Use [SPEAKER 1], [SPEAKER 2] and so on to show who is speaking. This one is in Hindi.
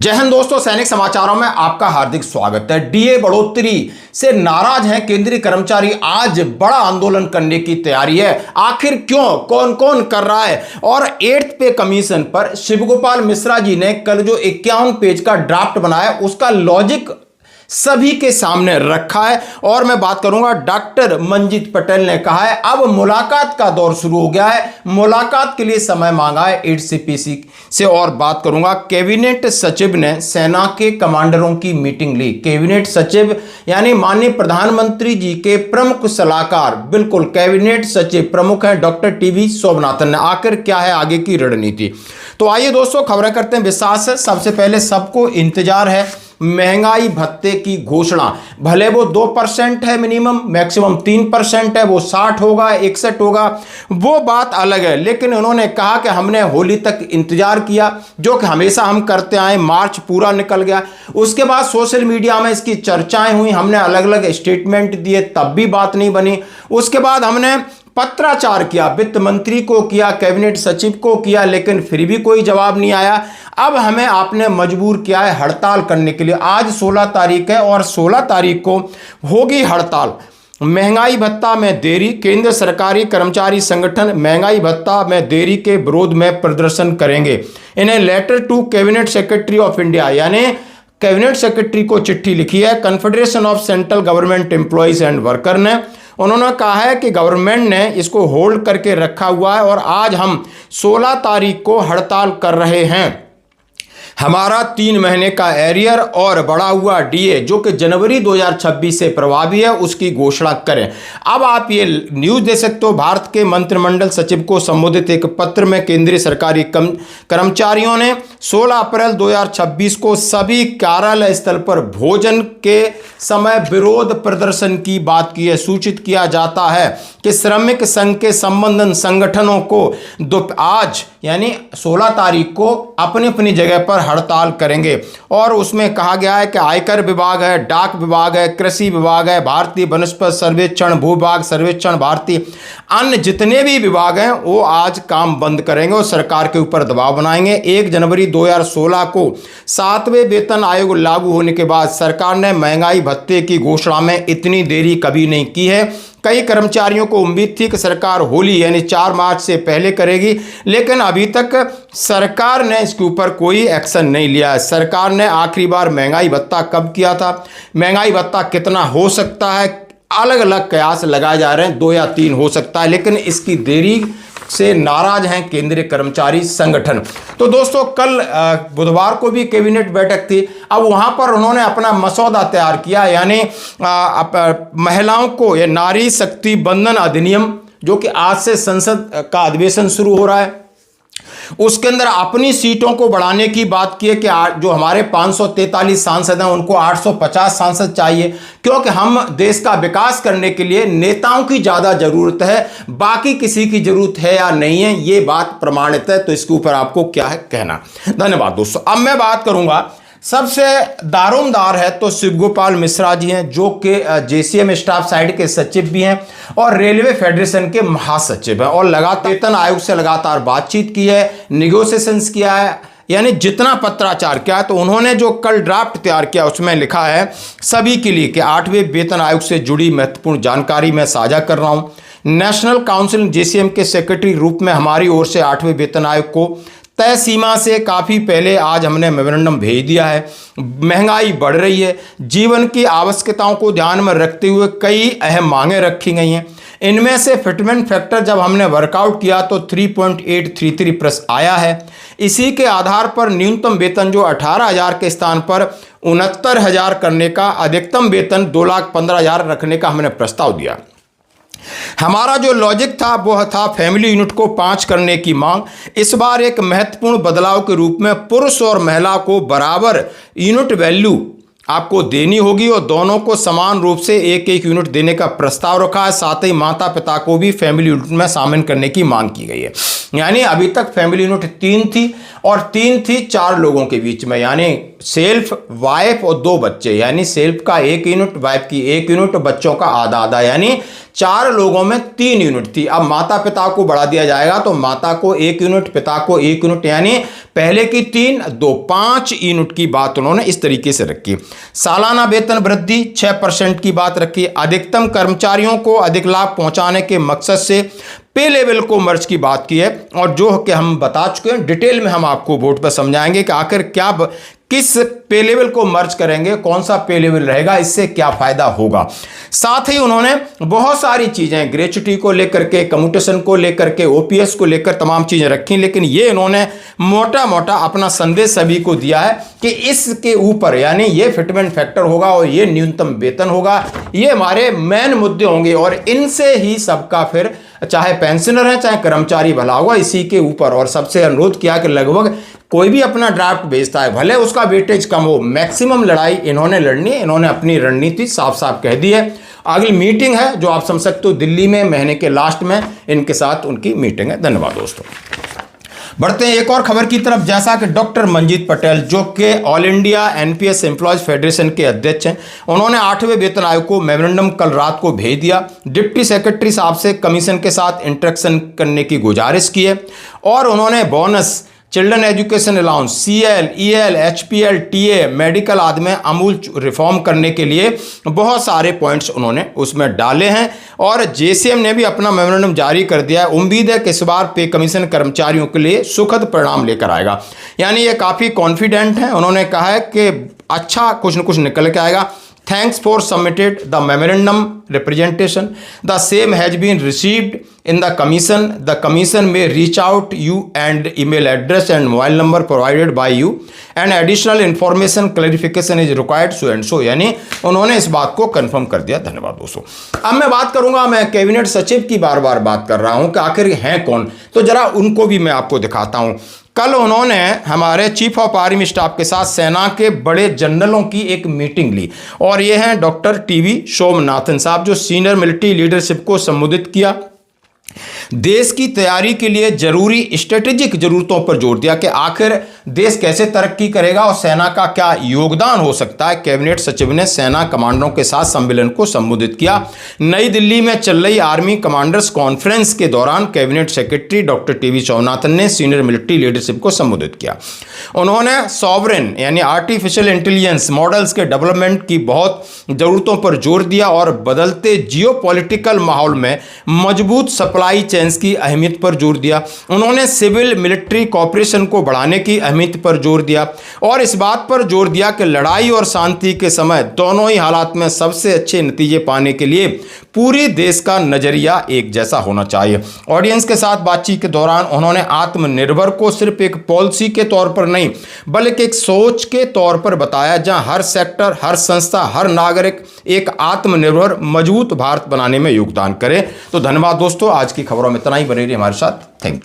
[SPEAKER 1] जय हिंद दोस्तों, सैनिक समाचारों में आपका हार्दिक स्वागत है। डीए बढ़ोतरी से नाराज हैं केंद्रीय कर्मचारी, आज बड़ा आंदोलन करने की तैयारी है। आखिर क्यों, कौन कौन कर रहा है? और 8th पे कमीशन पर शिवगोपाल मिश्रा जी ने कल जो 51 पेज का ड्राफ्ट बनाया उसका लॉजिक सभी के सामने रखा है। और मैं बात करूंगा, डॉक्टर मंजीत पटेल ने कहा है अब मुलाकात का दौर शुरू हो गया है, मुलाकात के लिए समय मांगा है 8CPC से। और बात करूंगा, कैबिनेट सचिव ने सेना के कमांडरों की मीटिंग ली। कैबिनेट सचिव यानी माननीय प्रधानमंत्री जी के प्रमुख सलाहकार, बिल्कुल कैबिनेट सचिव प्रमुख है डॉक्टर टीवी सोमनाथन ने। आखिर क्या है आगे की रणनीति? तो आइए दोस्तों खबरें करते हैं विस्तार से। सबसे पहले सबको इंतजार है महंगाई भत्ते की घोषणा। भले वो 2% है मिनिमम, मैक्सिमम 3% है, वो 60 होगा 61 होगा वो बात अलग है। लेकिन उन्होंने कहा कि हमने होली तक इंतजार किया, जो कि हमेशा हम करते आए। मार्च पूरा निकल गया, उसके बाद सोशल मीडिया में इसकी चर्चाएं हुई, हमने अलग अलग स्टेटमेंट दिए, तब भी बात नहीं बनी। उसके बाद हमने पत्राचार किया, वित्त मंत्री को किया, कैबिनेट सचिव को किया, लेकिन फिर भी कोई जवाब नहीं आया। अब हमें आपने मजबूर किया है हड़ताल करने के लिए। आज 16 तारीख है और 16 तारीख को होगी हड़ताल। महंगाई भत्ता में देरी, केंद्र सरकारी कर्मचारी संगठन महंगाई भत्ता में देरी के विरोध में प्रदर्शन करेंगे। इन्हें letter to cabinet secretary of India यानी कैबिनेट सेक्रेटरी को चिट्ठी लिखी है confederation of central government employees and worker ने। उन्होंने कहा है कि गवर्नमेंट ने इसको होल्ड करके रखा हुआ है और आज हम 16 तारीख को हड़ताल कर रहे हैं। हमारा 3 महीने का एरियर और बढ़ा हुआ डीए जो कि जनवरी 2026 से प्रभावी है उसकी घोषणा करें। अब आप ये न्यूज़ दे सकते हो, भारत के मंत्रिमंडल सचिव को संबोधित एक पत्र में केंद्रीय सरकारी कर्मचारियों ने 16 अप्रैल 2026 को सभी कार्यालय स्थल पर भोजन के समय विरोध प्रदर्शन की बात की है। सूचित किया जाता है कि श्रमिक संघ के संबंधित संगठनों को आज यानी 16 तारीख को अपनी अपनी जगह पर हड़ताल करेंगे। और उसमें कहा गया है कि आयकर विभाग है, डाक विभाग है, कृषि विभाग है, भारतीय वनस्पति सर्वेक्षण, भूभाग सर्वेक्षण, भारतीय अन्य जितने भी विभाग हैं वो आज काम बंद करेंगे और सरकार के ऊपर दबाव बनाएंगे। 1 जनवरी 2016 को 7वें वेतन आयोग लागू होने के बाद सरकार ने महंगाई भत्ते की घोषणा में इतनी देरी कभी नहीं की है। कई कर्मचारियों को उम्मीद थी कि सरकार होली यानी 4 मार्च से पहले करेगी, लेकिन अभी तक सरकार ने इसके ऊपर कोई एक्शन नहीं लिया है। सरकार ने आखिरी बार महंगाई भत्ता कब किया था, महंगाई भत्ता कितना हो सकता है, अलग अलग कयास लगाए जा रहे हैं, 2 या 3 हो सकता है, लेकिन इसकी देरी से नाराज हैं केंद्रीय कर्मचारी संगठन। तो दोस्तों कल बुधवार को भी कैबिनेट बैठक थी। अब वहां पर उन्होंने अपना मसौदा तैयार किया यानी महिलाओं को ये नारी शक्ति बंधन अधिनियम जो कि आज से संसद का अधिवेशन शुरू हो रहा है, उसके अंदर अपनी सीटों को बढ़ाने की बात की है कि जो हमारे 543 सांसद हैं उनको 850 सांसद चाहिए, क्योंकि हम देश का विकास करने के लिए नेताओं की ज़्यादा ज़रूरत है, बाकी किसी की ज़रूरत है या नहीं है ये बात प्रमाणित है। तो इसके ऊपर आपको क्या है कहना? धन्यवाद दोस्तों। अब मैं बात करूंगा, सबसे दारोमदार है तो शिवगोपाल मिश्रा जी हैं जो कि JCM स्टाफ साइड के सचिव भी हैं और रेलवे फेडरेशन के महासचिव हैं, और लगातार वेतन आयोग से लगातार बातचीत की है, निगोशिएशंस किया है, यानी जितना पत्राचार किया है। तो उन्होंने जो कल ड्राफ्ट तैयार किया उसमें लिखा है सभी के लिए कि 8वें वेतन आयोग से जुड़ी महत्वपूर्ण जानकारी मैं साझा कर रहा हूँ। नेशनल काउंसिल JCM के सेक्रेटरी रूप में हमारी ओर से 8वें वेतन आयोग को तय सीमा से काफ़ी पहले आज हमने मेमोरेंडम भेज दिया है। महंगाई बढ़ रही है, जीवन की आवश्यकताओं को ध्यान में रखते हुए कई अहम मांगें रखी गई हैं। इनमें से फिटमेंट फैक्टर जब हमने वर्कआउट किया तो 3.833+ आया है। इसी के आधार पर न्यूनतम वेतन जो 18,000 के स्थान पर 69,000 करने का, अधिकतम वेतन 2,15,000 रखने का हमने प्रस्ताव दिया। हमारा जो लॉजिक था वो था फैमिली यूनिट को 5 करने की मांग। इस बार एक महत्वपूर्ण बदलाव के रूप में पुरुष और महिला को बराबर यूनिट वैल्यू आपको देनी होगी और दोनों को समान रूप से 1-1 यूनिट देने का प्रस्ताव रखा है। साथ ही माता पिता को भी फैमिली यूनिट में शामिल करने की मांग की गई है। यानी अभी तक फैमिली यूनिट 3 थी और 3 थी 4 लोगों के बीच में, यानी सेल्फ, वाइफ और 2 बच्चे, यानी सेल्फ का 1 यूनिट, वाइफ की 1 यूनिट, बच्चों का आधा आधा, यानी 4 लोगों में 3 यूनिट थी। अब माता पिता को बढ़ा दिया जाएगा तो माता को 1 यूनिट, पिता को 1 यूनिट, यानी पहले की 3, 2, 5 यूनिट की बात उन्होंने इस तरीके से रखी। सालाना वेतन वृद्धि 6% की बात रखी। अधिकतम कर्मचारियों को अधिक लाभ पहुंचाने के मकसद से पे लेवल को मर्ज की बात की है, और जो कि हम बता चुके हैं, डिटेल में हम आपको बोर्ड पर समझाएंगे कि आखिर क्या, किस पे लेवल को मर्ज करेंगे, कौन सा पे लेवल रहेगा, इससे क्या फायदा होगा। साथ ही उन्होंने बहुत सारी चीजें ग्रेच्युटी को लेकर के, कम्यूटेशन को लेकर के, ओपीएस को लेकर तमाम चीजें रखी, लेकिन ये इन्होंने मोटा मोटा अपना संदेश सभी को दिया है कि इसके ऊपर, यानी ये फिटमेंट फैक्टर होगा और ये न्यूनतम वेतन होगा, ये हमारे मेन मुद्दे होंगे और इनसे ही सबका फिर, चाहे पेंशनर है चाहे कर्मचारी भला होगा, इसी के ऊपर। और सबसे अनुरोध किया कि लगभग कोई भी अपना ड्राफ्ट भेजता है, भले उसका वेटेज कम हो, मैक्सिमम लड़ाई इन्होंने लड़नी है। इन्होंने अपनी रणनीति साफ साफ कह दी है। अगली मीटिंग है जो आप समझ सकते हो दिल्ली में, महीने के लास्ट में इनके साथ उनकी मीटिंग है। धन्यवाद दोस्तों। बढ़ते हैं एक और खबर की तरफ। जैसा कि डॉक्टर मंजीत पटेल, जो कि all India NPS employees federation के अध्यक्ष हैं, उन्होंने 8वें वेतन आयोग को मेमोरेंडम कल रात को भेज दिया। डिप्टी सेक्रेटरी साहब से कमीशन के साथ इंटरेक्शन करने की गुजारिश की है और उन्होंने bonus, children education allowance, CL, EL, HPL, TA, medical आदि में अमूल रिफॉर्म करने के लिए बहुत सारे पॉइंट्स उन्होंने उसमें डाले हैं और जेसीएम ने भी अपना मेमोरेंडम जारी कर दिया है। उम्मीद है कि इस बार पे कमीशन कर्मचारियों के लिए सुखद परिणाम लेकर आएगा। यानी ये काफ़ी कॉन्फिडेंट हैं। उन्होंने कहा है कि अच्छा कुछ न कुछ निकल के आएगा। Thanks for submitted the memorandum representation. The same has been received in the commission. The commission may reach out you and email address and mobile number provided by you. And additional information clarification is required so and so. यानी उन्होंने इस बात को कंफर्म कर दिया। धन्यवाद दोस्तों। अब मैं बात करूंगा, मैं कैबिनेट सचिव की बार बार बात कर रहा हूं कि आखिर हैं कौन, तो जरा उनको भी मैं आपको दिखाता हूं। कल उन्होंने हमारे चीफ ऑफ आर्मी स्टाफ के साथ सेना के बड़े जनरलों की एक मीटिंग ली और ये हैं डॉक्टर टीवी सोमनाथन साहब, जो सीनियर मिलिट्री लीडरशिप को संबोधित किया। देश की तैयारी के लिए जरूरी स्ट्रेटेजिक जरूरतों पर जोर दिया कि आखिर देश कैसे तरक्की करेगा और सेना का क्या योगदान हो सकता है। कैबिनेट सचिव ने सेना कमांडरों के साथ सम्मेलन को संबोधित किया। नई दिल्ली में चल रही आर्मी कमांडर्स कॉन्फ्रेंस के दौरान cabinet secretary doctor TV Somanathan ने सीनियर मिलिट्री लीडरशिप को संबोधित किया। उन्होंने सॉवरेन यानी आर्टिफिशियल इंटेलिजेंस मॉडल्स के डेवलपमेंट की बहुत जरूरतों पर जोर दिया और बदलते जियोपॉलिटिकल माहौल में मजबूत सप्लाई चेन्स की अहमियत पर जोर दिया। उन्होंने सिविल मिलिट्री कॉपरेशन को बढ़ाने की अहमियत पर जोर दिया और इस बात पर जोर दिया कि लड़ाई और शांति के समय दोनों ही हालात में सबसे अच्छे नतीजे पाने के लिए पूरी देश का नजरिया एक जैसा होना चाहिए। ऑडियंस के साथ बातचीत के दौरान उन्होंने आत्मनिर्भर को सिर्फ एक पॉलिसी के तौर पर नहीं बल्कि एक सोच के तौर पर बताया, जहां हर सेक्टर, हर संस्था, हर नागरिक एक आत्मनिर्भर मजबूत भारत बनाने में योगदान करे। तो धन्यवाद दोस्तों, आज की खबरों में इतना ही। बने रहिए हमारे साथ। Thank you.